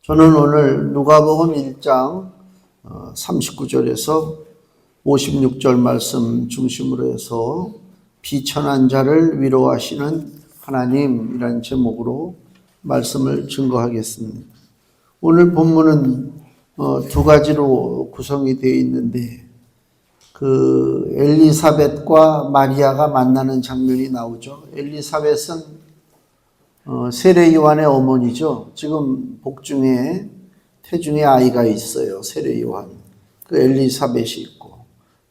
저는 오늘 누가복음 1장 39절에서 56절 말씀 중심으로 해서 비천한 자를 위로하시는 하나님이라는 제목으로 말씀을 증거하겠습니다. 오늘 본문은 두 가지로 구성이 되어 있는데 엘리사벳과 마리아가 만나는 장면이 나오죠. 엘리사벳은 세례 요한의 어머니죠. 지금 복중에 태중에 아이가 있어요. 세례 요한. 그 엘리사벳이 있고,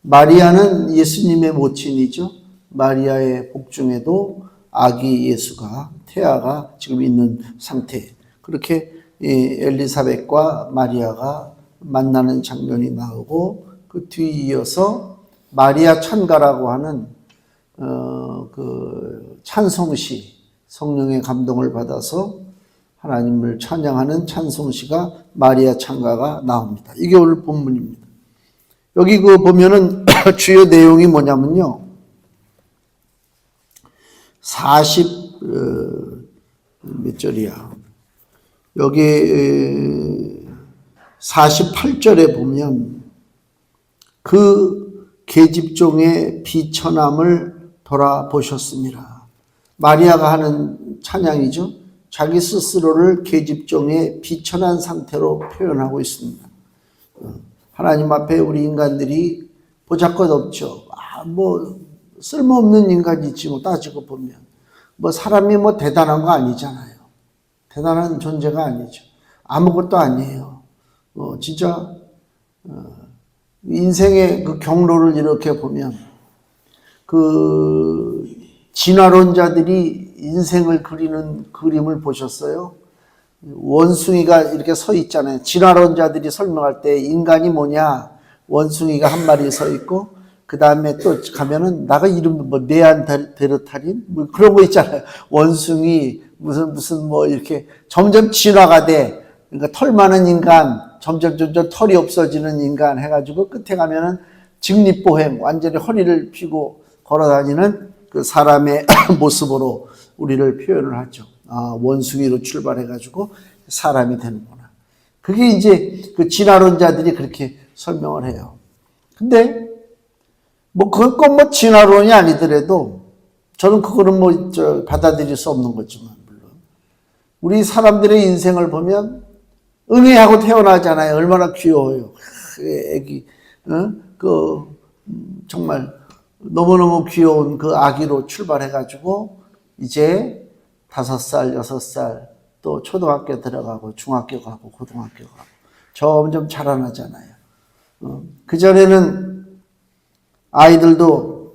마리아는 예수님의 모친이죠. 마리아의 복중에도 아기 예수가 태아가 지금 있는 상태. 그렇게 엘리사벳과 마리아가 만나는 장면이 나오고, 그 뒤에 이어서 마리아 찬가라고 하는 그 찬송시, 성령의 감동을 받아서 하나님을 찬양하는 찬송시가 마리아 찬가가 나옵니다. 이게 오늘 본문입니다. 여기 보면은 주요 내용이 뭐냐면요. 몇 절이야. 여기 48절에 보면 그 계집종의 비천함을 돌아보셨습니다. 마리아가 하는 찬양이죠. 자기 스스로를 계집종의 비천한 상태로 표현하고 있습니다. 하나님 앞에 우리 인간들이 보잘것없죠. 쓸모없는 인간이지 따지고 보면. 사람이 대단한 거 아니잖아요. 대단한 존재가 아니죠. 아무것도 아니에요. 진짜 인생의 그 경로를 이렇게 보면 진화론자들이 인생을 그리는 그림을 보셨어요? 원숭이가 이렇게 서 있잖아요. 진화론자들이 설명할 때 인간이 뭐냐? 원숭이가 한 마리 서 있고, 그 다음에 또 가면은 나가 이름 네안데르탈인 그런 거 있잖아요. 원숭이 무슨 이렇게 점점 진화가 돼. 그러니까 털 많은 인간, 점점 털이 없어지는 인간 해가지고 끝에 가면은 직립보행, 완전히 허리를 펴고 걸어다니는 그 사람의 모습으로 우리를 표현을 하죠. 원숭이로 출발해가지고 사람이 되는구나. 그게 이제 그 진화론자들이 그렇게 설명을 해요. 근데 그건 진화론이 아니더라도 저는 그거는 받아들일 수 없는 거지만, 물론 우리 사람들의 인생을 보면 은혜하고 태어나잖아요. 얼마나 귀여워요. 애기, 정말 너무너무 귀여운 그 아기로 출발해가지고 이제 5살, 6살 또 초등학교 들어가고 중학교 가고 고등학교 가고 점점 자라나잖아요. 그전에는 아이들도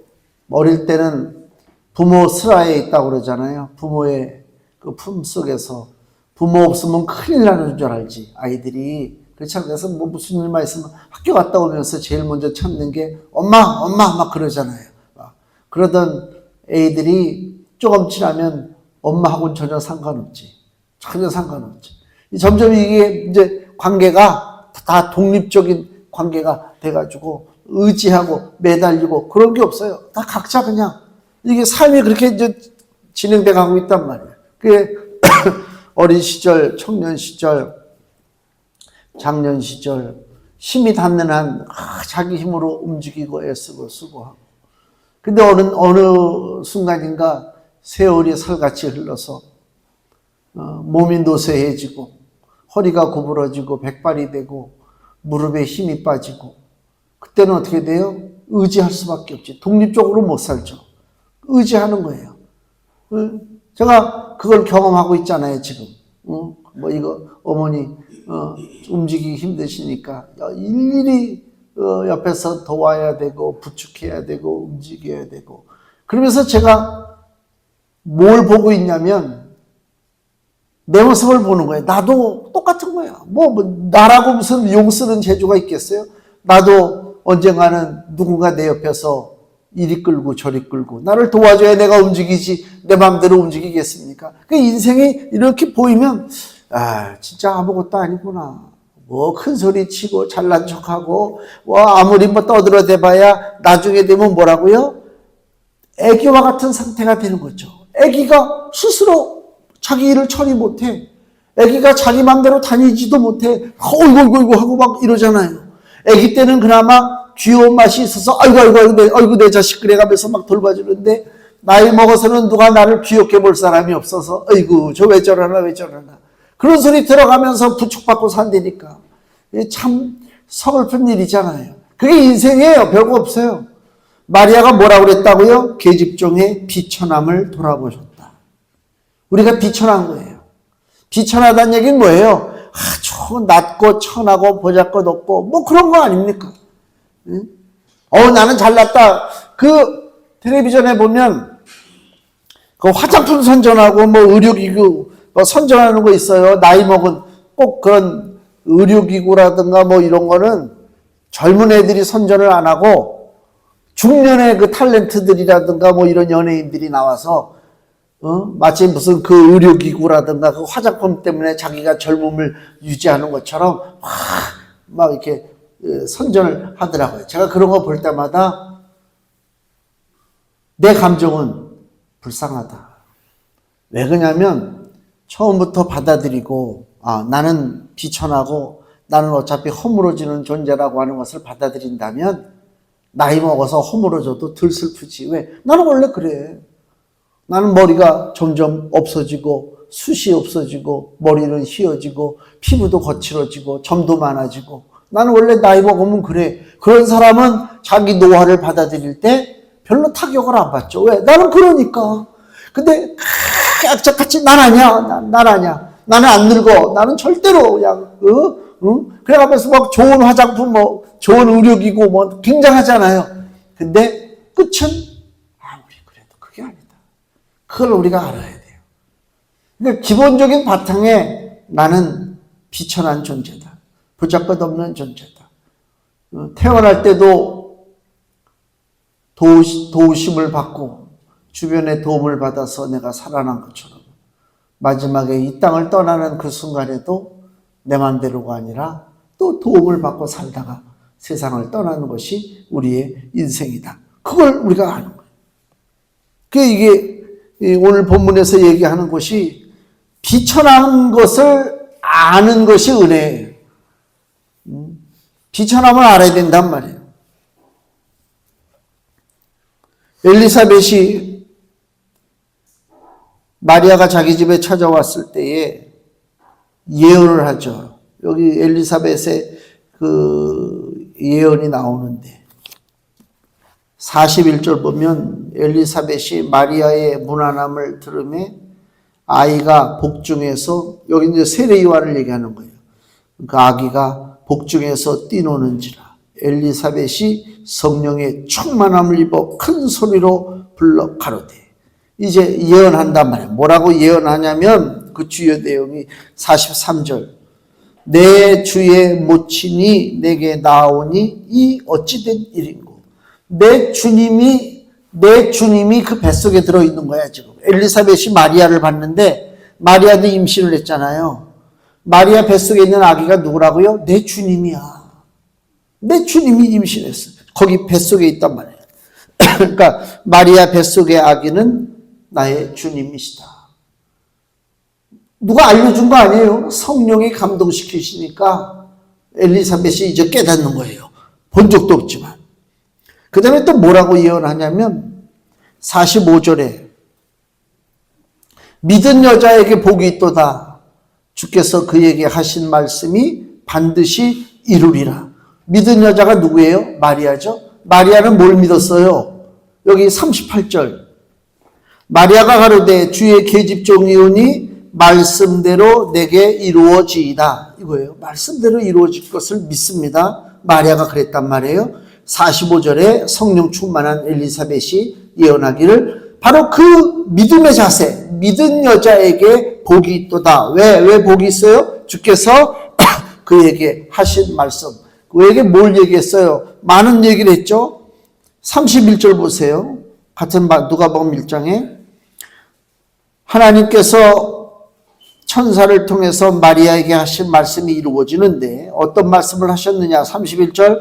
어릴 때는 부모 슬하에 있다고 그러잖아요. 부모의 그 품 속에서 부모 없으면 큰일 나는 줄 알지, 아이들이. 그렇죠. 그래서 무슨 일만 있으면 학교 갔다 오면서 제일 먼저 찾는 게 엄마 막 그러잖아요. 그러던 애들이 조금 지나면 엄마하고는 전혀 상관없지. 점점 이게 이제 관계가 다 독립적인 관계가 돼가지고 의지하고 매달리고 그런 게 없어요. 다 각자 그냥 이게 삶이 그렇게 이제 진행돼 가고 있단 말이에요. 그게 어린 시절, 청년 시절, 장년 시절 힘이 닿는 한 자기 힘으로 움직이고 애쓰고 수고하고, 근데 어느 순간인가 세월이 살같이 흘러서 몸이 노쇠해지고 허리가 구부러지고 백발이 되고 무릎에 힘이 빠지고, 그때는 어떻게 돼요? 의지할 수밖에 없지. 독립적으로 못 살죠. 의지하는 거예요. 제가 그걸 경험하고 있잖아요, 지금. 이거 어머니 움직이기 힘드시니까 일일이 옆에서 도와야 되고 부축해야 되고 움직여야 되고, 그러면서 제가 뭘 보고 있냐면 내 모습을 보는 거예요. 나도 똑같은 거야. 나라고 무슨 용 쓰는 재주가 있겠어요? 나도 언젠가는 누군가 내 옆에서 이리 끌고 저리 끌고 나를 도와줘야 내가 움직이지 내 마음대로 움직이겠습니까? 그 인생이 이렇게 보이면 진짜 아무것도 아니구나. 큰 소리 치고 잘난 척하고 아무리 떠들어대봐야 나중에 되면 뭐라고요? 애기와 같은 상태가 되는 거죠. 애기가 스스로 자기 일을 처리 못해. 아기가 자기 맘대로 다니지도 못해. 어이구 하고 막 이러잖아요. 아기 때는 그나마 귀여운 맛이 있어서 아이고 내 자식 그래가면서 막 돌봐주는데, 나이 먹어서는 누가 나를 귀엽게 볼 사람이 없어서 아이고 저 왜 저러나 그런 소리 들어가면서 부축받고 산다니까. 참 서글픈 일이잖아요. 그게 인생이에요. 별거 없어요. 마리아가 뭐라고 그랬다고요? 계집종의 비천함을 돌아보셨다. 우리가 비천한 거예요. 비천하다는 얘기는 뭐예요? 아주 낮고 천하고 보잘것 없고 뭐 그런 거 아닙니까? 응? 나는 잘났다. 그 텔레비전에 보면 그 화장품 선전하고 뭐 의료기구 뭐 선전하는 거 있어요. 나이 먹은 꼭 그런 의료기구라든가 뭐 이런 거는 젊은 애들이 선전을 안 하고 중년의 그 탤런트들이라든가 뭐 이런 연예인들이 나와서 마치 무슨 그 의료기구라든가 그 화장품 때문에 자기가 젊음을 유지하는 것처럼 막 이렇게 선전을 하더라고요. 제가 그런 거 볼 때마다 내 감정은 불쌍하다. 왜 그러냐면 처음부터 받아들이고 나는 비천하고 나는 어차피 허물어지는 존재라고 하는 것을 받아들인다면 나이 먹어서 허물어져도 덜 슬프지. 왜? 나는 원래 그래. 나는 머리가 점점 없어지고 숱이 없어지고 머리는 휘어지고 피부도 거칠어지고 점도 많아지고 나는 원래 나이 먹으면 그래. 그런 사람은 자기 노화를 받아들일 때 별로 타격을 안 받죠. 왜? 나는 그러니까. 근데 악착같이 난 아니야. 나는 안 늙어. 나는 절대로 그냥 그래가면서 막 좋은 화장품 뭐 좋은 의료기구 뭐 굉장하잖아요. 근데 끝은 아무리 그래도 그게 아니다. 그걸 우리가 알아야 돼요. 그러니까 기본적인 바탕에 나는 비천한 존재다. 보잘것없는 존재다. 태어날 때도 도우심을 받고 주변의 도움을 받아서 내가 살아난 것처럼 마지막에 이 땅을 떠나는 그 순간에도 내 마음대로가 아니라 또 도움을 받고 살다가 세상을 떠나는 것이 우리의 인생이다. 그걸 우리가 아는 거예요. 이게 오늘 본문에서 얘기하는 것이 비천한 것을 아는 것이 은혜예요. 비천함을 알아야 된단 말이에요. 엘리사벳이 마리아가 자기 집에 찾아왔을 때에 예언을 하죠. 여기 엘리사벳의 그 예언이 나오는데 41절 보면 엘리사벳이 마리아의 문안함을 들으며 아이가 복중에서, 여기 이제 세례 요한을 얘기하는 거예요. 그 아기가 복중에서 뛰노는지라 엘리사벳이 성령의 충만함을 입어 큰 소리로 불러 가로되. 이제 예언한단 말이에요. 뭐라고 예언하냐면 그 주요 내용이 43절. 내 주의 모친이 내게 나오니 이 어찌된 일인고. 내 주님이 그 뱃속에 들어있는 거야 지금. 엘리사벳이 마리아를 봤는데 마리아도 임신을 했잖아요. 마리아 뱃속에 있는 아기가 누구라고요? 내 주님이야. 내 주님이 임신했어. 거기 뱃속에 있단 말이에요. 그러니까 마리아 뱃속의 아기는 나의 주님이시다. 누가 알려준 거 아니에요. 성령이 감동시키시니까 엘리사벳이 이제 깨닫는 거예요. 본 적도 없지만. 그 다음에 또 뭐라고 예언하냐면 45절에 믿은 여자에게 복이 있도다. 주께서 그에게 하신 말씀이 반드시 이루리라. 믿은 여자가 누구예요? 마리아죠. 마리아는 뭘 믿었어요? 여기 38절. 마리아가 가로되 주의 계집종이 오니 말씀대로 내게 이루어지이다. 이거예요. 말씀대로 이루어질 것을 믿습니다. 마리아가 그랬단 말이에요. 45절에 성령 충만한 엘리사벳이 예언하기를 바로 그 믿음의 자세, 믿은 여자에게 복이 있도다. 왜 복이 있어요? 주께서 그에게 하신 말씀. 그에게 뭘 얘기했어요? 많은 얘기를 했죠. 31절 보세요. 같은 누가복음 1장에 하나님께서 천사를 통해서 마리아에게 하신 말씀이 이루어지는데 어떤 말씀을 하셨느냐. 31절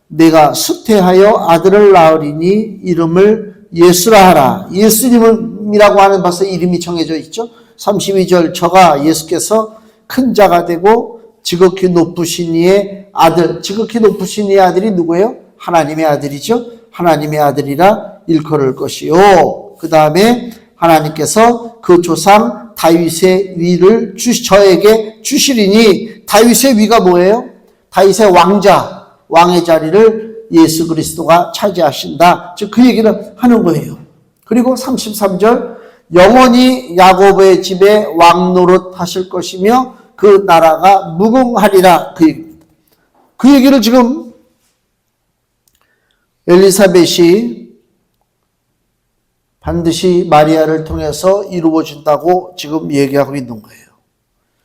내가 수태하여 아들을 낳으리니 이름을 예수라 하라. 예수님이라고 하는 벌써 이름이 정해져 있죠. 32절 저가 예수께서 큰 자가 되고 지극히 높으신 이의 아들, 지극히 높으신 이의 아들이 누구예요? 하나님의 아들이죠. 하나님의 아들이라 일컬을 것이요. 그 다음에 하나님께서 그 조상 다윗의 위를 저에게 주시리니, 다윗의 위가 뭐예요? 다윗의 왕자, 왕의 자리를 예수 그리스도가 차지하신다. 즉 그 얘기를 하는 거예요. 그리고 33절, 영원히 야곱의 집에 왕 노릇 하실 것이며 그 나라가 무궁하리라. 그 얘기입니다. 그 얘기를 지금 엘리사벳이 반드시 마리아를 통해서 이루어진다고 지금 얘기하고 있는 거예요.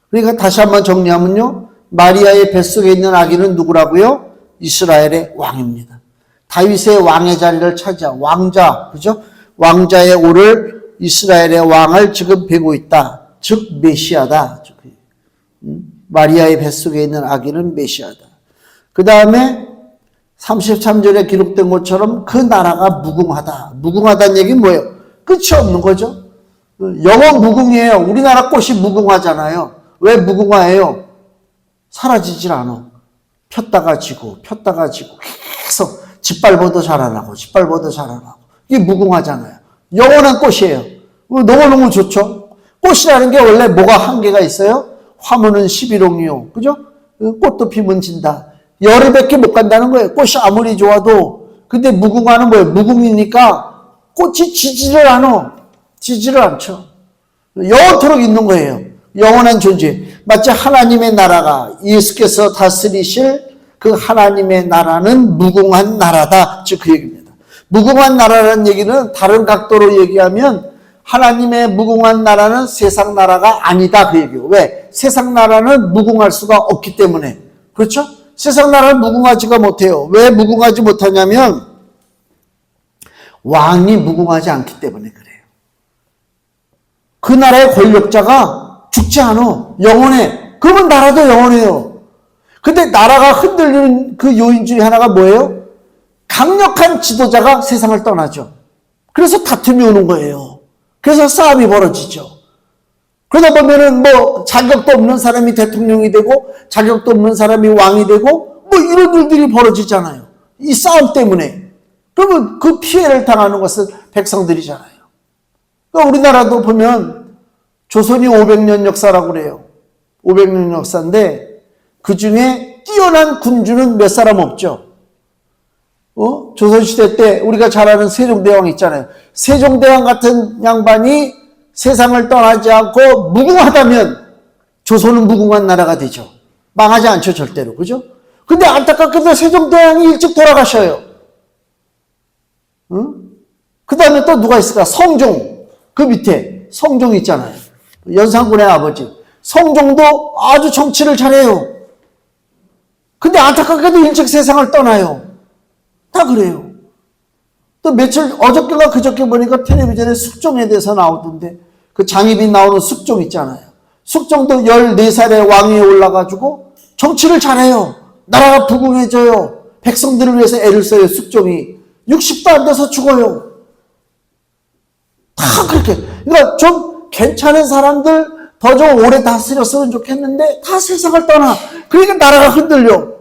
그러니까 다시 한번 정리하면요, 마리아의 뱃속에 있는 아기는 누구라고요? 이스라엘의 왕입니다. 다윗의 왕의 자리를 차지한 왕자, 그죠? 왕자의 오를 이스라엘의 왕을 지금 뵈고 있다. 즉 메시아다. 마리아의 뱃속에 있는 아기는 메시아다. 그 다음에 33절에 기록된 것처럼 그 나라가 무궁하다. 무궁하다는 얘기는 뭐예요? 끝이 없는 거죠. 영원 무궁이에요. 우리나라 꽃이 무궁하잖아요. 왜 무궁화예요? 사라지질 않아. 폈다가 지고 폈다가 지고 계속 짓밟아도 자라나고 짓밟아도 자라나고. 이게 무궁화잖아요. 영원한 꽃이에요. 너무너무 좋죠. 꽃이라는 게 원래 뭐가 한계가 있어요? 화무는 11홍이요. 그죠? 꽃도 피면 진다. 열흘밖에 못 간다는 거예요. 꽃이 아무리 좋아도. 근데 무궁화는 뭐예요? 무궁이니까 꽃이 지지를 않아. 지지를 않죠. 영원토록 있는 거예요. 영원한 존재. 마치 하나님의 나라가 예수께서 다스리실 그 하나님의 나라는 무궁한 나라다. 즉 그 얘기입니다. 무궁한 나라라는 얘기는 다른 각도로 얘기하면 하나님의 무궁한 나라는 세상 나라가 아니다. 그 얘기예요. 왜? 세상 나라는 무궁할 수가 없기 때문에. 그렇죠? 세상 나라는 무궁하지가 못해요. 왜 무궁하지 못하냐면 왕이 무궁하지 않기 때문에 그래요. 그 나라의 권력자가 죽지 않아. 영원해. 그러면 나라도 영원해요. 근데 나라가 흔들리는 그 요인 중에 하나가 뭐예요? 강력한 지도자가 세상을 떠나죠. 그래서 다툼이 오는 거예요. 그래서 싸움이 벌어지죠. 그러다 보면은 뭐 자격도 없는 사람이 대통령이 되고 자격도 없는 사람이 왕이 되고 뭐 이런 일들이 벌어지잖아요. 이 싸움 때문에. 그러면 그 피해를 당하는 것은 백성들이잖아요. 그러니까 우리나라도 보면 조선이 500년 역사라고 그래요. 500년 역사인데 그 중에 뛰어난 군주는 몇 사람 없죠. 조선시대 때 우리가 잘 아는 세종대왕 있잖아요. 세종대왕 같은 양반이 세상을 떠나지 않고 무궁하다면 조선은 무궁한 나라가 되죠. 망하지 않죠, 절대로. 그죠? 근데 안타깝게도 세종대왕이 일찍 돌아가셔요. 그 다음에 또 누가 있을까? 성종. 그 밑에 성종 있잖아요. 연산군의 아버지. 성종도 아주 정치를 잘해요. 근데 안타깝게도 일찍 세상을 떠나요. 다 그래요. 또 며칠 어저께가 그저께 보니까 텔레비전에 숙종에 대해서 나오던데 그 장희빈 나오는 숙종 있잖아요. 숙종도 14살에 왕위에 올라가지고 정치를 잘해요. 나라가 부궁해져요. 백성들을 위해서 애를 써요. 숙종이 60도 안 돼서 죽어요. 다 그렇게. 그러니까 좀 괜찮은 사람들 더 좀 오래 다스렸으면 좋겠는데 다 세상을 떠나. 그러니까 나라가 흔들려.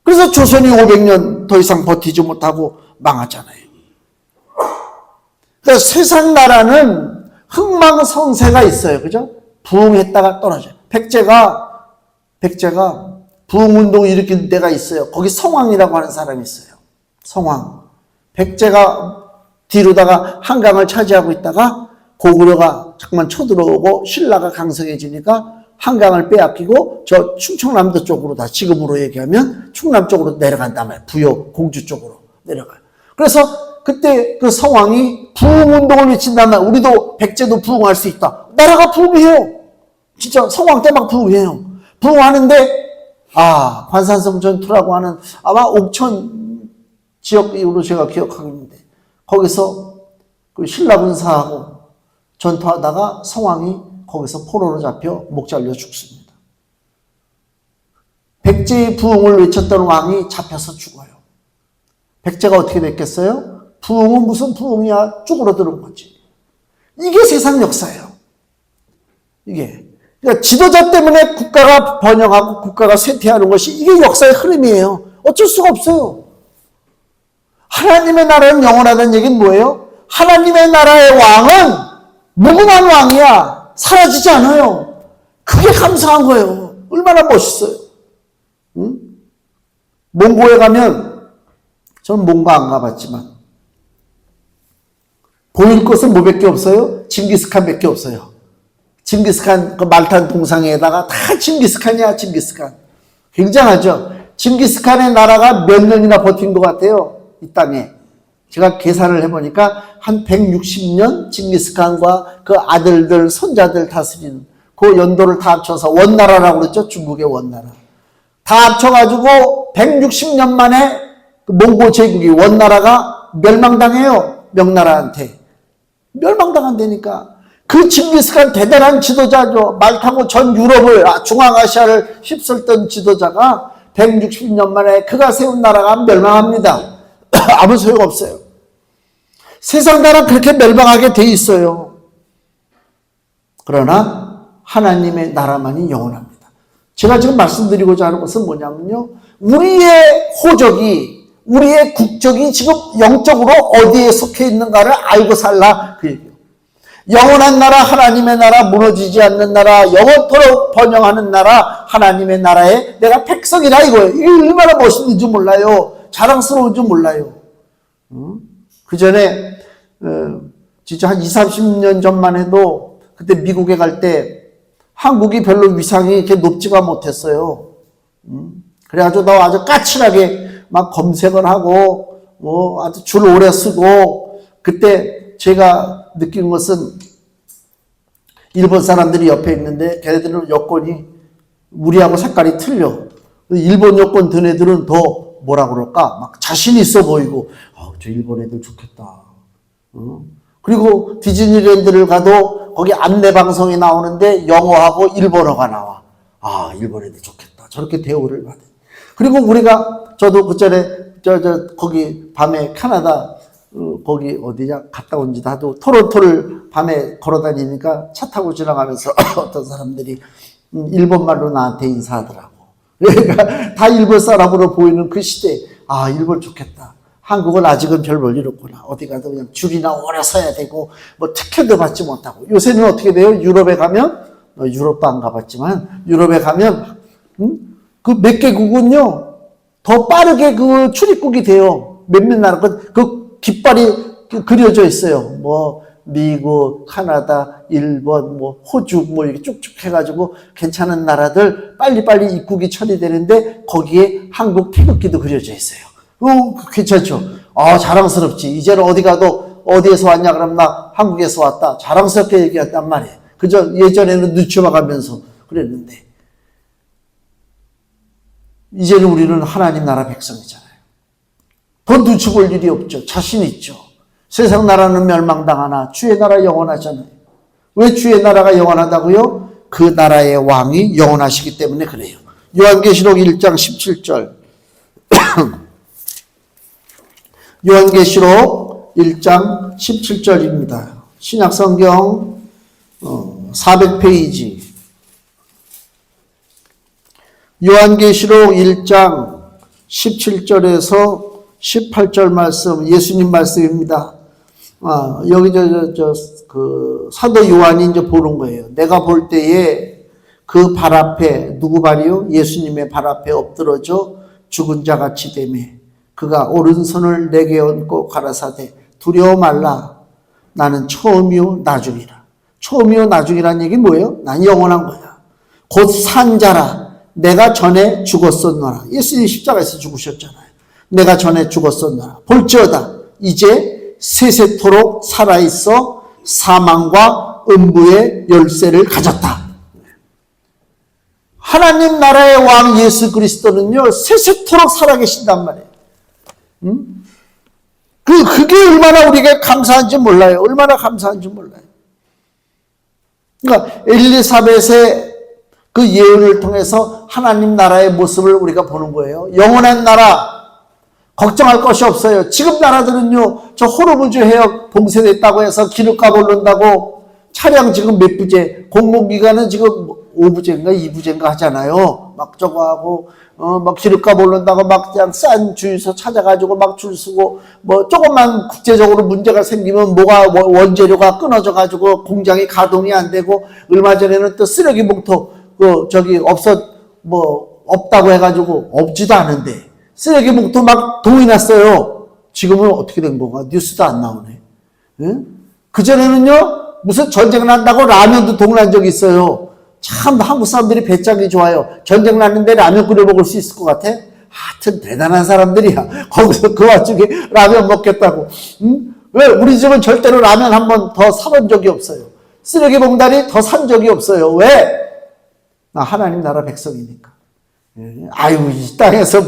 그래서 조선이 500년 더 이상 버티지 못하고 망하잖아요. 그러니까 세상 나라는 흥망성쇠가 있어요. 그죠? 부흥했다가 떨어져요. 백제가 부흥운동 일으킨 데가 있어요. 거기 성왕이라고 하는 사람이 있어요. 성왕. 백제가 뒤로다가 한강을 차지하고 있다가 고구려가 잠깐만 쳐들어오고 신라가 강성해지니까 한강을 빼앗기고 저 충청남도 쪽으로 다 지금으로 얘기하면 충남 쪽으로 내려간단 말이에요. 부여, 공주 쪽으로 내려가요. 그래서 그때 그 성왕이 부흥운동을 외친단 말이에요. 우리도 백제도 부흥할 수 있다. 나라가 부흥해요. 진짜 성왕 때 막 부흥해요. 부흥하는데 관산성 전투라고 하는 아마 옥천 지역으로 제가 기억하고 있는데 거기서 그 신라군사하고 전투하다가 성왕이 거기서 포로로 잡혀 목 잘려 죽습니다. 백제의 부흥을 외쳤던 왕이 잡혀서 죽어요. 백제가 어떻게 됐겠어요? 부흥은 무슨 부흥이야? 쭈그러드는 거지. 이게 세상 역사예요. 이게. 그러니까 지도자 때문에 국가가 번영하고 국가가 쇠퇴하는 것이 이게 역사의 흐름이에요. 어쩔 수가 없어요. 하나님의 나라는 영원하다는 얘기는 뭐예요? 하나님의 나라의 왕은 무궁한 왕이야. 사라지지 않아요. 그게 감사한 거예요. 얼마나 멋있어요. 응? 몽고에 가면, 저는 몽고 안 가봤지만, 보일 것은 뭐밖에 없어요? 징기스칸밖에 없어요. 징기스칸, 그 말탄 동상에다가 다 징기스칸이야, 징기스칸. 굉장하죠? 징기스칸의 나라가 몇 년이나 버틴 것 같아요? 이 땅에. 제가 계산을 해보니까 한 160년 징기스칸과 그 아들들, 손자들 다스리는 그 연도를 다 합쳐서 원나라라고 그랬죠? 중국의 원나라. 다 합쳐가지고 160년 만에 그 몽고 제국이 원나라가 멸망당해요. 명나라한테. 멸망당한다니까. 그 징기스칸 대단한 지도자죠. 말 타고 전 유럽을, 중앙아시아를 휩쓸던 지도자가 160년 만에 그가 세운 나라가 멸망합니다. 아무 소용없어요. 세상 나라 그렇게 멸망하게 돼 있어요. 그러나 하나님의 나라만이 영원합니다. 제가 지금 말씀드리고자 하는 것은 뭐냐면요. 우리의 호적이, 우리의 국적이 지금 영적으로 어디에 속해 있는가를 알고 살라 그 얘기예요. 영원한 나라, 하나님의 나라, 무너지지 않는 나라, 영원토록 번영하는 나라, 하나님의 나라에 내가 백성이라 이거예요. 이게 얼마나 멋있는지 몰라요. 자랑스러운지 몰라요. 그 전에 진짜 한 20, 30년 전만 해도 그때 미국에 갈 때 한국이 별로 위상이 이렇게 높지가 못했어요. 그래가지고 나 아주 까칠하게 막 검색을 하고 아주 줄 오래 쓰고 그때 제가 느낀 것은 일본 사람들이 옆에 있는데 걔네들은 여권이 우리하고 색깔이 틀려. 일본 여권 든 애들은 더 뭐라 그럴까? 막 자신 있어 보이고 저 일본 애들 좋겠다. 그리고 디즈니랜드를 가도 거기 안내방송이 나오는데 영어하고 일본어가 나와. 일본 애들 좋겠다. 저렇게 대우를 받아. 그리고 우리가 저도 그전에 거기 밤에 캐나다 거기 어디냐 갔다 온 지도 하도 토론토를 밤에 걸어 다니니까 차 타고 지나가면서 어떤 사람들이 일본말로 나한테 인사하더라고. 그러니까 다 일본 사람으로 보이는 그 시대에 일본 좋겠다. 한국은 아직은 별 볼 일 없구나. 어디 가도 그냥 줄이나 오래 서야 되고 뭐 특혜도 받지 못하고. 요새는 어떻게 돼요? 유럽에 가면 유럽도 안 가봤지만 유럽에 가면 그 몇 개국은요 더 빠르게 그 출입국이 돼요. 몇몇 나라 그 깃발이 그려져 있어요. 뭐 미국, 카나다, 일본, 뭐 호주 뭐 이렇게 쭉쭉 해가지고 괜찮은 나라들 빨리빨리 입국이 처리되는데 거기에 한국 태극기도 그려져 있어요. 괜찮죠? 자랑스럽지. 이제는 어디 가도 어디에서 왔냐 그러면 나 한국에서 왔다. 자랑스럽게 얘기했단 말이에요. 그저 예전에는 눈치 봐가면서 그랬는데 이제는 우리는 하나님 나라 백성이잖아요. 더 눈치 볼 일이 없죠. 자신 있죠. 세상 나라는 멸망당하나 주의 나라 영원하잖아요. 왜 주의 나라가 영원하다고요? 그 나라의 왕이 영원하시기 때문에 그래요. 요한계시록 1장 17절 요한계시록 1장 17절입니다. 신약성경 400페이지 요한계시록 1장 17절에서 18절 말씀, 예수님 말씀입니다. 여기 그 사도 요한이 이제 보는 거예요. 내가 볼 때에 그 발 앞에 누구 발이요? 예수님의 발 앞에 엎드러져 죽은 자 같이 되매 그가 오른손을 내게 얹고 가라사대 두려워 말라. 나는 처음이요 나중이라. 처음이요 나중이라는 얘기 뭐예요? 난 영원한 거야. 곧 산 자라. 내가 전에 죽었었노라. 예수님이 십자가에서 죽으셨잖아요. 내가 전에 죽었었노라. 볼지어다 이제 세세토록 살아있어 사망과 음부의 열쇠를 가졌다. 하나님 나라의 왕 예수 그리스도는요 세세토록 살아계신단 말이에요. 그게 얼마나 우리가 감사한지 몰라요. 얼마나 감사한지 몰라요. 그러니까 엘리사벳의 그 예언을 통해서 하나님 나라의 모습을 우리가 보는 거예요. 영원한 나라 걱정할 것이 없어요. 지금 나라들은요 저 호르무즈 해역 봉쇄됐다고 해서 기름값 오른다고 차량 지금 몇 부제, 공무기관은 지금 5부제인가 2부제인가 하잖아요. 막 저거 하고, 막 기름값 오른다고 막 그냥 싼 주유소 찾아가지고 막 줄 서고, 뭐 조금만 국제적으로 문제가 생기면 뭐가, 원재료가 끊어져가지고 공장이 가동이 안 되고, 얼마 전에는 또 쓰레기 봉투, 없다고 해가지고 없지도 않은데, 쓰레기 봉투 막 동이 났어요. 지금은 어떻게 된 건가? 뉴스도 안 나오네. 응? 그전에는요, 무슨 전쟁 난다고 라면도 동난 적이 있어요. 참 한국 사람들이 배짱이 좋아요. 전쟁 났는데 라면 끓여 먹을 수 있을 것 같아? 하여튼 대단한 사람들이야. 거기서 그 와중에 라면 먹겠다고. 응? 왜? 우리 집은 절대로 라면 한 번 더 사본 적이 없어요. 쓰레기 봉다리 더 산 적이 없어요. 왜? 나 하나님 나라 백성이니까. 아유, 이 땅에서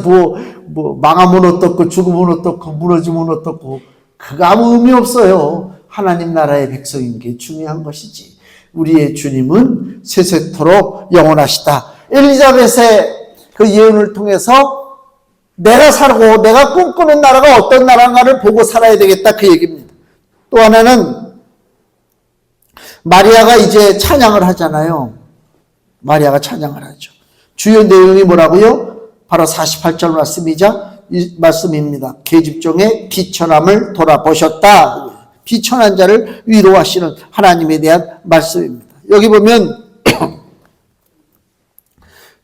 망하면 어떻고, 죽으면 어떻고, 무너지면 어떻고, 그거 아무 의미 없어요. 하나님 나라의 백성인 게 중요한 것이지. 우리의 주님은 세세토록 영원하시다. 엘리자벳의 그 예언을 통해서 내가 살고 내가 꿈꾸는 나라가 어떤 나라인가를 보고 살아야 되겠다, 그 얘기입니다. 또 하나는 마리아가 이제 찬양을 하잖아요. 마리아가 찬양을 하죠. 주요 내용이 뭐라고요? 바로 48절 말씀입니다. 계집종의 비천함을 돌아보셨다. 비천한 자를 위로하시는 하나님에 대한 말씀입니다. 여기 보면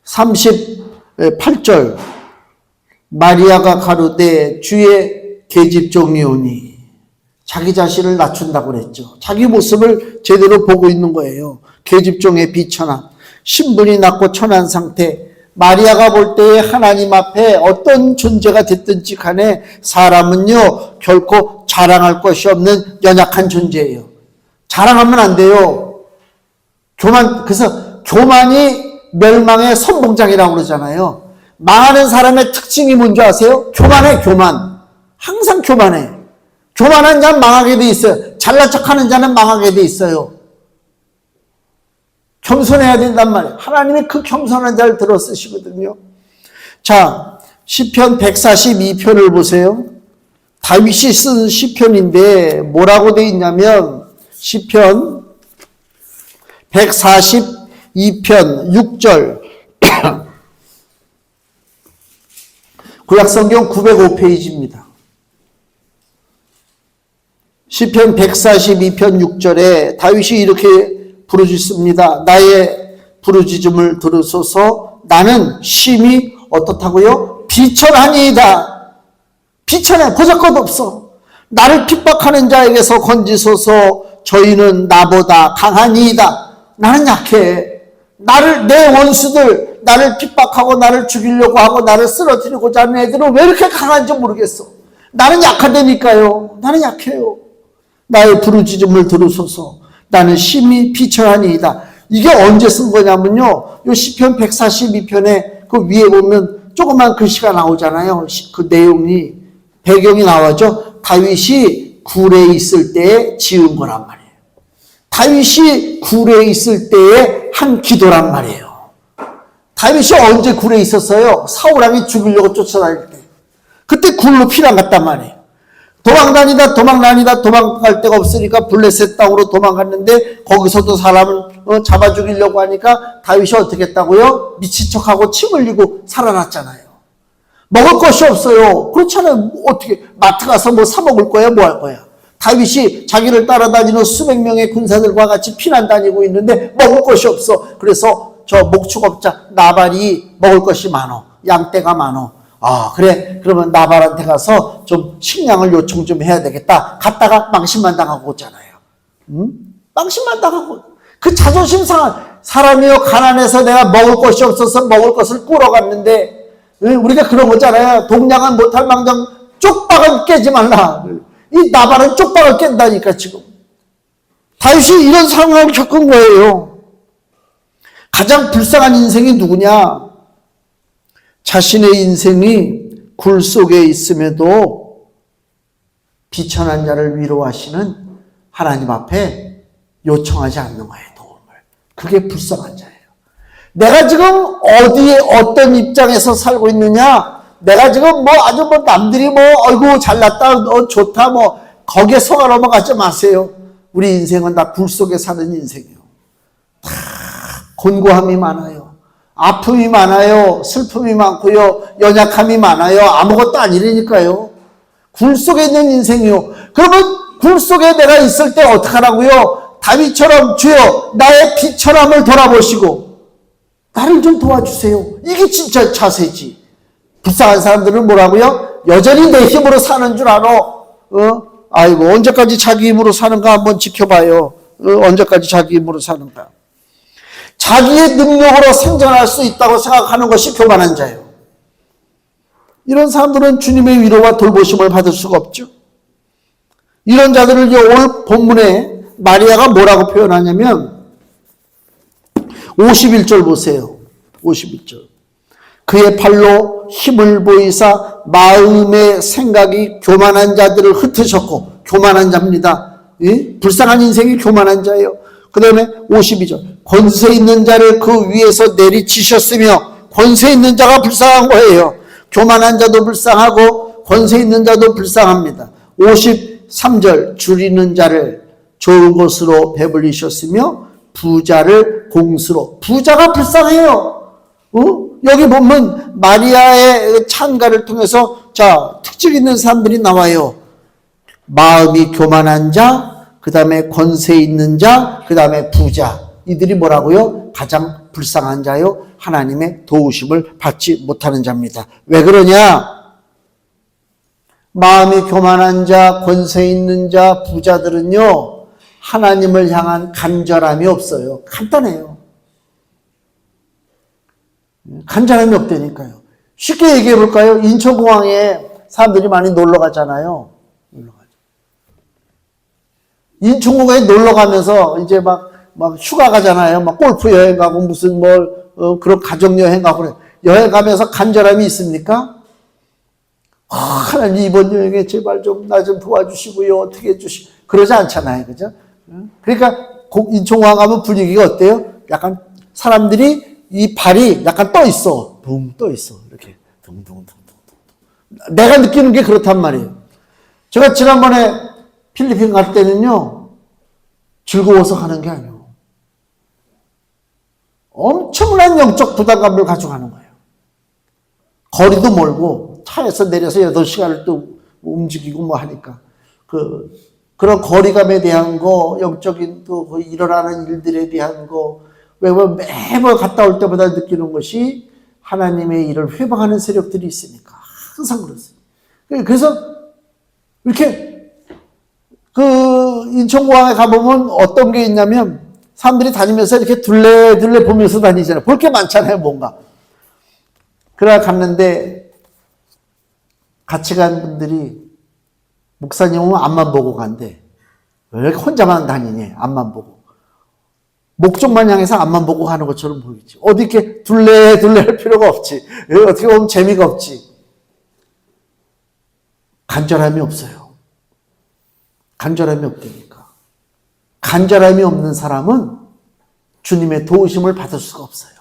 38절 마리아가 가로되 주의 계집종이오니, 자기 자신을 낮춘다고 그랬죠. 자기 모습을 제대로 보고 있는 거예요. 계집종의 비천함, 신분이 낮고 천한 상태. 마리아가 볼 때에 하나님 앞에 어떤 존재가 됐든지 간에 사람은요 결코 자랑할 것이 없는 연약한 존재예요. 자랑하면 안 돼요. 그래서 교만이 멸망의 선봉장이라고 그러잖아요. 망하는 사람의 특징이 뭔지 아세요? 교만해, 교만. 항상 교만해. 교만한 자는 망하게 돼 있어요. 잘난 척하는 자는 망하게 돼 있어요. 겸손해야 된단 말이에요. 하나님이 그 겸손한 자를 들어 쓰시거든요. 자, 시편 142편을 보세요. 다윗이 쓴 시편인데 뭐라고 돼 있냐면 시편 142편 6절 구약성경 905페이지입니다. 시편 142편 6절에 다윗이 이렇게 부르짖습니다. 나의 부르짖음을 들으소서. 나는 심히 어떻다고요? 비천하니이다. 비천해. 보잘것없어. 나를 핍박하는 자에게서 건지소서. 저희는 나보다 강하니이다. 나는 약해. 내 원수들, 나를 핍박하고 나를 죽이려고 하고 나를 쓰러뜨리고자 하는 애들은 왜 이렇게 강한지 모르겠어. 나는 약하다니까요. 나는 약해요. 나의 부르짖음을 들으소서. 나는 심히 비천하니이다. 이게 언제 쓴 거냐면요. 요 시편 142편에 그 위에 보면 조그만 글씨가 나오잖아요. 그 내용이, 배경이 나오죠. 다윗이 굴에 있을 때에 지은 거란 말이에요. 다윗이 굴에 있을 때에 한 기도란 말이에요. 다윗이 언제 굴에 있었어요? 사울왕이 죽이려고 쫓아다닐 때. 그때 굴로 피난 갔단 말이에요. 도망갈 데가 없으니까 블레셋 땅으로 도망갔는데 거기서도 사람을 잡아 죽이려고 하니까 다윗이 어떻게 했다고요? 미친 척하고 침 흘리고 살아났잖아요. 먹을 것이 없어요. 그렇잖아요. 어떻게 마트 가서 뭐 사 먹을 거야? 뭐 할 거야? 다윗이 자기를 따라다니는 수백 명의 군사들과 같이 피난 다니고 있는데 먹을 것이 없어. 그래서 저 목축업자 나발이 먹을 것이 많어. 양떼가 많어. 아, 그래. 그러면 나발한테 가서 좀 식량을 요청 좀 해야 되겠다. 갔다가 망신만 당하고 오잖아요. 망신만 당하고. 그 자존심 상한 사람이요. 가난해서 내가 먹을 것이 없어서 먹을 것을 꾸러갔는데, 우리가 그런 거잖아요. 동량은 못할 망정 쪽박은 깨지 말라. 이 나발은 쪽박을 깬다니까 지금. 다윗이 이런 상황을 겪은 거예요. 가장 불쌍한 인생이 누구냐? 자신의 인생이 굴 속에 있음에도 비천한 자를 위로하시는 하나님 앞에 요청하지 않는 거예요, 도움을. 그게 불쌍한 자예요. 내가 지금 어디에 어떤 입장에서 살고 있느냐? 내가 지금 아주 남들이 어이구 잘났다, 좋다, 거기에 속아 넘어가지 마세요. 우리 인생은 다 굴 속에 사는 인생이에요. 다 곤고함이 많아요. 아픔이 많아요. 슬픔이 많고요. 연약함이 많아요. 아무것도 아니라니까요. 굴 속에 있는 인생이요. 그러면 굴 속에 내가 있을 때 어떡하라고요? 다윗처럼 주여 나의 비천함을 돌아보시고 나를 좀 도와주세요. 이게 진짜 자세지. 불쌍한 사람들은 뭐라고요? 여전히 내 힘으로 사는 줄 알아. 아이고 언제까지 자기 힘으로 사는가 한번 지켜봐요. 언제까지 자기 힘으로 사는가. 자기의 능력으로 생존할 수 있다고 생각하는 것이 교만한 자예요. 이런 사람들은 주님의 위로와 돌보심을 받을 수가 없죠. 이런 자들을 오늘 본문에 마리아가 뭐라고 표현하냐면 51절 보세요. 51절. 그의 팔로 힘을 보이사 마음의 생각이 교만한 자들을 흩으셨고, 교만한 자입니다. 예? 불쌍한 인생이 교만한 자예요. 그 다음에 52절. 권세 있는 자를 그 위에서 내리치셨으며, 권세 있는 자가 불쌍한 거예요. 교만한 자도 불쌍하고 권세 있는 자도 불쌍합니다. 53절. 줄이는 자를 좋은 것으로 배불리셨으며 부자를 공수로. 부자가 불쌍해요. 여기 보면 마리아의 찬가를 통해서 자 특징 있는 사람들이 나와요. 마음이 교만한 자, 그 다음에 권세 있는 자, 그 다음에 부자. 이들이 뭐라고요? 가장 불쌍한 자요. 하나님의 도우심을 받지 못하는 자입니다. 왜 그러냐? 마음이 교만한 자, 권세 있는 자, 부자들은요. 하나님을 향한 간절함이 없어요. 간단해요. 간절함이 없다니까요. 쉽게 얘기해 볼까요? 인천공항에 사람들이 많이 놀러 가잖아요. 인천공항에 놀러 가면서 이제 막 휴가 가잖아요. 막 골프 여행 가고 무슨 그런 가족 여행 가고 그래. 여행 가면서 간절함이 있습니까? 하나님 이번 여행에 제발 좀 나 좀 도와주시고요. 어떻게 해주시고 그러지 않잖아요. 그죠? 그러니까 인천공항 가면 분위기가 어때요? 약간 사람들이 이 발이 약간 떠 있어. 붕 떠 있어. 이렇게 둥둥둥둥. 내가 느끼는 게 그렇단 말이에요. 제가 지난번에 필리핀 갈 때는요. 즐거워서 가는 게 아니에요. 엄청난 영적 부담감을 가지고 가는 거예요. 거리도 멀고 차에서 내려서 8시간을 또 움직이고 뭐 하니까 그런 거리감에 대한 거, 영적인 또 일어나는 일들에 대한 거 매번 갔다 올 때마다 느끼는 것이 하나님의 일을 회방하는 세력들이 있으니까 항상 그렇습니다. 그래서 이렇게 인천공항에 가보면 어떤 게 있냐면 사람들이 다니면서 이렇게 둘레 보면서 다니잖아요. 볼 게 많잖아요, 뭔가. 그래 갔는데 같이 간 분들이 목사님은 앞만 보고 간대. 왜 이렇게 혼자만 다니니? 앞만 보고. 목적만 향해서 앞만 보고 가는 것처럼 보이지. 어디 이렇게 둘레 할 필요가 없지. 어떻게 보면 재미가 없지. 간절함이 없어요. 간절함이 없다니까. 간절함이 없는 사람은 주님의 도우심을 받을 수가 없어요.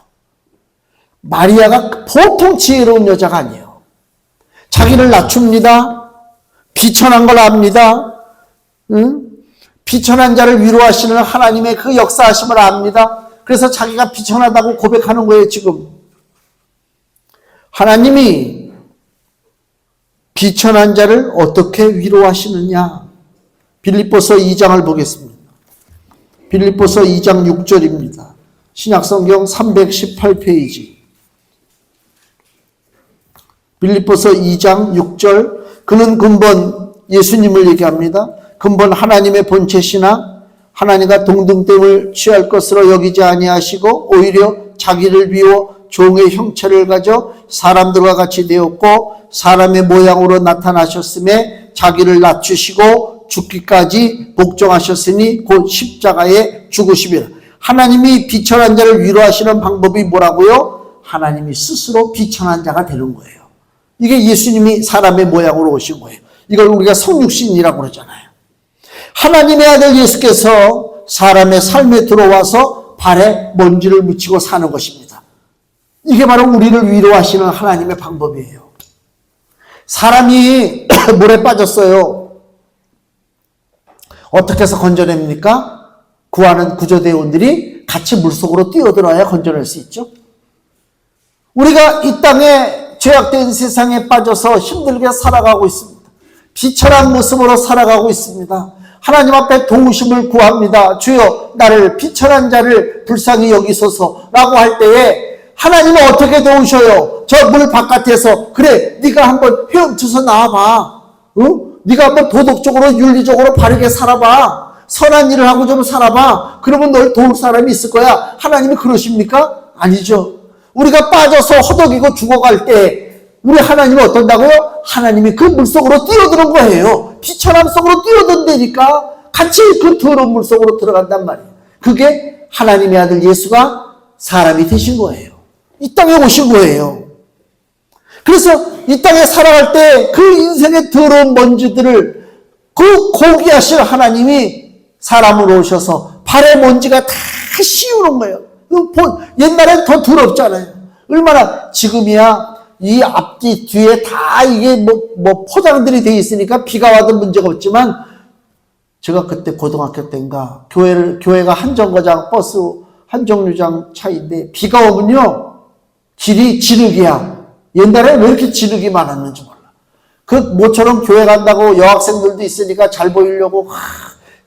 마리아가 보통 지혜로운 여자가 아니에요. 자기를 낮춥니다. 비천한 걸 압니다. 비천한 자를 위로하시는 하나님의 그 역사하심을 압니다. 그래서 자기가 비천하다고 고백하는 거예요, 지금. 하나님이 비천한 자를 어떻게 위로하시느냐. 빌립보서 2장을 보겠습니다. 빌립보서 2장 6절입니다. 신약성경 318페이지. 빌립보서 2장 6절. 그는 근본 예수님을 얘기합니다. 근본 하나님의 본체시나 하나님과 동등됨을 취할 것으로 여기지 아니하시고 오히려 자기를 비워 종의 형체를 가져 사람들과 같이 되었고 사람의 모양으로 나타나셨음에 자기를 낮추시고 죽기까지 복종하셨으니 곧 십자가에 죽으심이라. 하나님이 비천한 자를 위로하시는 방법이 뭐라고요? 하나님이 스스로 비천한 자가 되는 거예요. 이게 예수님이 사람의 모양으로 오신 거예요. 이걸 우리가 성육신이라고 그러잖아요. 하나님의 아들 예수께서 사람의 삶에 들어와서 발에 먼지를 묻히고 사는 것입니다. 이게 바로 우리를 위로하시는 하나님의 방법이에요. 사람이 물에 빠졌어요. 어떻게 해서 건져냅니까? 구하는 구조대원들이 같이 물속으로 뛰어들어야 건져낼 수 있죠. 우리가 이 땅에 죄악된 세상에 빠져서 힘들게 살아가고 있습니다. 비천한 모습으로 살아가고 있습니다. 하나님 앞에 도우심을 구합니다. 주여 나를 비천한 자를 불쌍히 여기소서라고 할 때에 하나님은 어떻게 도우셔요? 저 물 바깥에서 그래 네가 한번 헤엄쳐서 나와봐. 네가 한번 도덕적으로 윤리적으로 바르게 살아봐. 선한 일을 하고 좀 살아봐. 그러면 널 도울 사람이 있을 거야. 하나님이 그러십니까? 아니죠. 우리가 빠져서 허덕이고 죽어갈 때 우리 하나님은 어떤다고요? 하나님이 그 물속으로 뛰어드는 거예요. 비천함 속으로 뛰어든다니까 같이 그 더러운 물속으로 들어간단 말이에요. 그게 하나님의 아들 예수가 사람이 되신 거예요. 이 땅에 오신 거예요. 그래서 이 땅에 살아갈 때 그 인생의 더러운 먼지들을 그 고귀하신 하나님이 사람으로 오셔서 발의 먼지가 다 씌우는 거예요. 옛날엔 더 더럽잖아요. 얼마나 지금이야 이 앞뒤 뒤에 다 이게 뭐 포장들이 돼 있으니까 비가 와도 문제가 없지만 제가 그때 고등학교 때인가 교회가 한 정거장 버스 한 정류장 차인데 비가 오면요 길이 진흙이야. 옛날에 왜 이렇게 진흙이 많았는지 몰라. 그 모처럼 교회 간다고 여학생들도 있으니까 잘 보이려고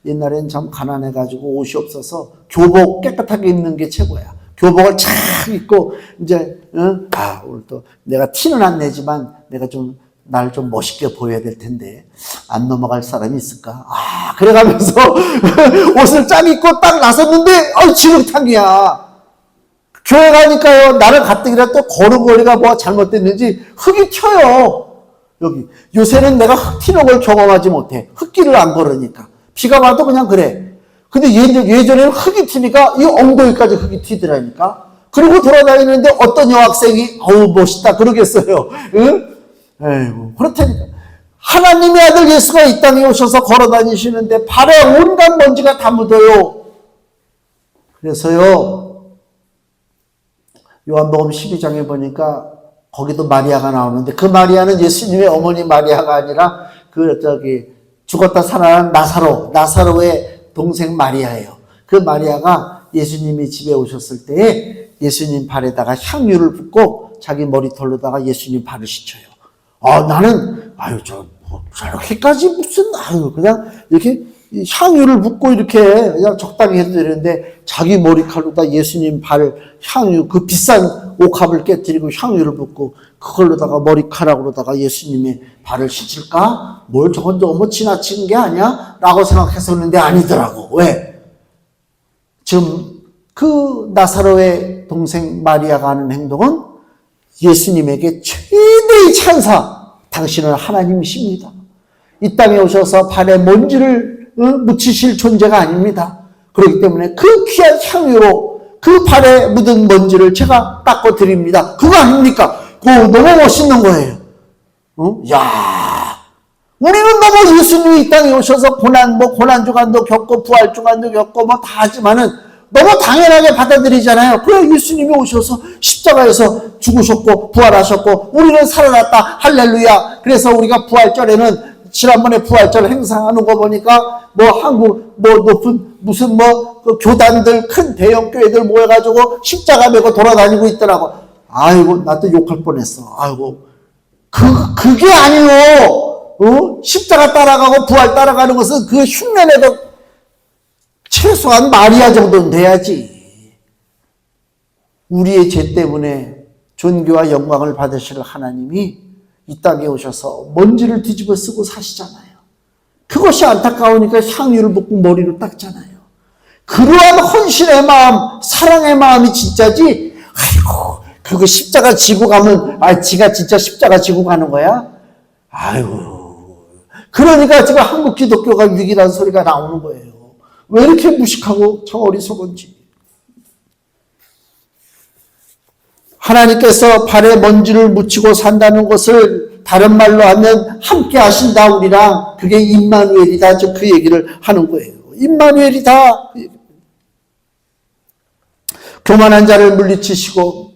옛날엔 참 가난해가지고 옷이 없어서 교복 깨끗하게 입는 게 최고야. 교복을 착 입고 이제 오늘 또 내가 티는 안 내지만 내가 좀 날 좀 멋있게 보여야 될 텐데 안 넘어갈 사람이 있을까? 그래가면서 옷을 쫙 입고 딱 나섰는데 진흙탕이야. 교회 가니까요 나를 가뜩이나 또 걸음걸이가 뭐 잘못됐는지 흙이 튀어요. 여기 요새는 내가 흙 튀는 걸 경험하지 못해. 흙길을 안 걸으니까 비가 와도 그냥 그래. 근데 예전에는 흙이 튀니까 이 엉덩이까지 흙이 튀더라니까. 그리고 돌아다니는데 어떤 여학생이 멋있다 그러겠어요. 응? 에이고 그렇다니까. 하나님의 아들 예수가 이 땅에 오셔서 걸어다니시는데 발에 온갖 먼지가 다 묻어요. 그래서요 요한복음 12장에 보니까 거기도 마리아가 나오는데 그 마리아는 예수님의 어머니 마리아가 아니라 죽었다 살아난 나사로의 동생 마리아예요. 그 마리아가 예수님이 집에 오셨을 때에 예수님 발에다가 향유를 붓고 자기 머리털로다가 예수님 발을 씻혀요. 나는 저렇게까지 무슨 그냥 이렇게 향유를 붓고 이렇게 그냥 적당히 해도 되는데 자기 머리칼로다 예수님 발 향유 그 비싼 옥합을 깨뜨리고 향유를 붓고 그걸로다가 머리카락으로다가 예수님의 발을 씻을까? 뭘 저건 너무 지나친 게 아니야? 라고 생각했었는데 아니더라고. 왜? 지금 그 나사로의 동생 마리아가 하는 행동은 예수님에게 최대의 찬사. 당신은 하나님이십니다. 이 땅에 오셔서 발에 먼지를 묻히실 존재가 아닙니다. 그렇기 때문에 그 귀한 향유로 그 발에 묻은 먼지를 제가 닦아 드립니다. 그거 아닙니까? 너무 멋있는 거예요. 우리는 너무 예수님이 이 땅에 오셔서 고난주간도 겪고 부활주간도 겪고 다 하지만은 너무 당연하게 받아들이잖아요. 그래 예수님이 오셔서 십자가에서 죽으셨고 부활하셨고 우리는 살아났다. 할렐루야. 그래서 우리가 부활절에는 지난번에 부활절 행사하는 거 보니까 한국 높은 무슨 그 교단들 큰 대형 교회들 모여가지고 십자가 메고 돌아다니고 있더라고. 나 또 욕할 뻔했어. 그게 아니요. 십자가 따라가고 부활 따라가는 것은 그 흉내내도 최소한 마리아 정도는 돼야지. 우리의 죄 때문에 존귀와 영광을 받으실 하나님이 이 땅에 오셔서 먼지를 뒤집어 쓰고 사시잖아요. 그것이 안타까우니까 향유를 붓고 머리로 닦잖아요. 그러한 헌신의 마음, 사랑의 마음이 진짜지. 그거 십자가 지고 가면 지가 진짜 십자가 지고 가는 거야? 그러니까 지금 한국 기독교가 위기라는 소리가 나오는 거예요. 왜 이렇게 무식하고 참 어리석은지. 하나님께서 발에 먼지를 묻히고 산다는 것을 다른 말로 하면 함께 하신다 우리랑. 그게 임마누엘이다. 그 얘기를 하는 거예요. 임마누엘이다. 교만한 자를 물리치시고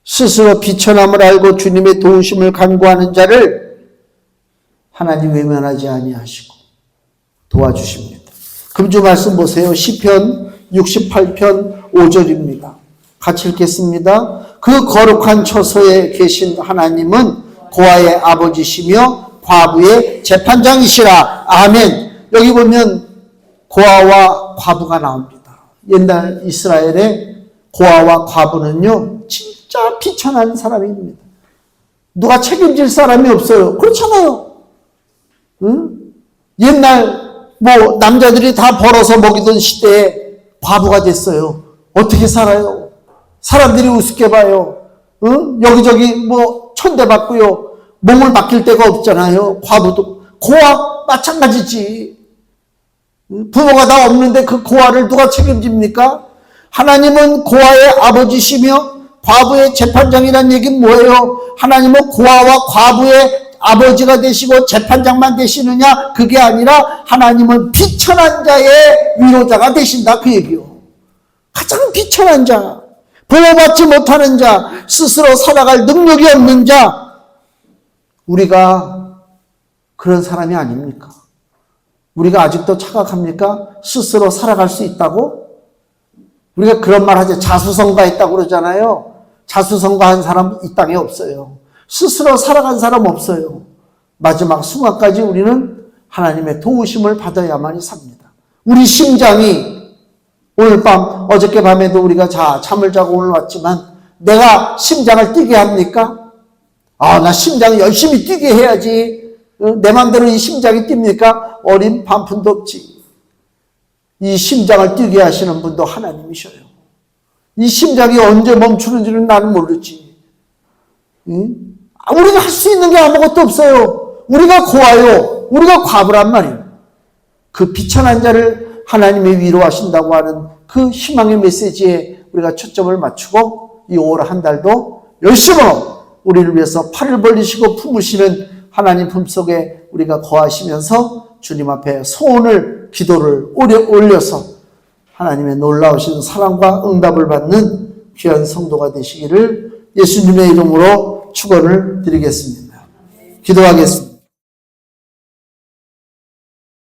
스스로 비천함을 알고 주님의 도우심을 간구하는 자를 하나님 외면하지 아니하시고 도와주십니다. 금주 말씀 보세요. 시편 68편 5절입니다. 같이 읽겠습니다. 그 거룩한 처소에 계신 하나님은 고아의 아버지시며 과부의 재판장이시라. 아멘. 여기 보면 고아와 과부가 나옵니다. 옛날 이스라엘의 고아와 과부는요, 진짜 비천한 사람입니다. 누가 책임질 사람이 없어요. 그렇잖아요. 응? 옛날 남자들이 다 벌어서 먹이던 시대에 과부가 됐어요. 어떻게 살아요? 사람들이 우습게 봐요. 응? 여기저기 천대받고요. 몸을 맡길 데가 없잖아요. 과부도. 고아 마찬가지지. 부모가 다 없는데 그 고아를 누가 책임집니까? 하나님은 고아의 아버지시며 과부의 재판장이란 얘기는 뭐예요? 하나님은 고아와 과부의 아버지가 되시고 재판장만 되시느냐? 그게 아니라 하나님은 비천한 자의 위로자가 되신다, 그 얘기요. 가장 비천한 자, 보호받지 못하는 자, 스스로 살아갈 능력이 없는 자, 우리가 그런 사람이 아닙니까? 우리가 아직도 착각합니까? 스스로 살아갈 수 있다고? 우리가 그런 말 하죠. 자수성가했다고 그러잖아요. 자수성가한 사람 이 땅에 없어요. 스스로 살아간 사람 없어요. 마지막 순간까지 우리는 하나님의 도우심을 받아야만이 삽니다. 우리 심장이 오늘 밤, 어저께 밤에도 우리가 잠을 자고 오늘 왔지만 내가 심장을 뛰게 합니까? 나 심장 열심히 뛰게 해야지. 내 맘대로 이 심장이 뜁니까? 어린 반푼도 없지. 이 심장을 뛰게 하시는 분도 하나님이셔요. 이 심장이 언제 멈추는지는 나는 모르지. 우리가 할 수 있는 게 아무것도 없어요. 우리가 고아요. 우리가 과부란 말이에요. 그 비천한 자를 하나님이 위로하신다고 하는 그 희망의 메시지에 우리가 초점을 맞추고 이 올 한 달도 열심히 우리를 위해서 팔을 벌리시고 품으시는 하나님 품속에 우리가 거하시면서 주님 앞에 소원을, 기도를 올려서 하나님의 놀라우신 사랑과 응답을 받는 귀한 성도가 되시기를 예수님의 이름으로 축원을 드리겠습니다. 기도하겠습니다.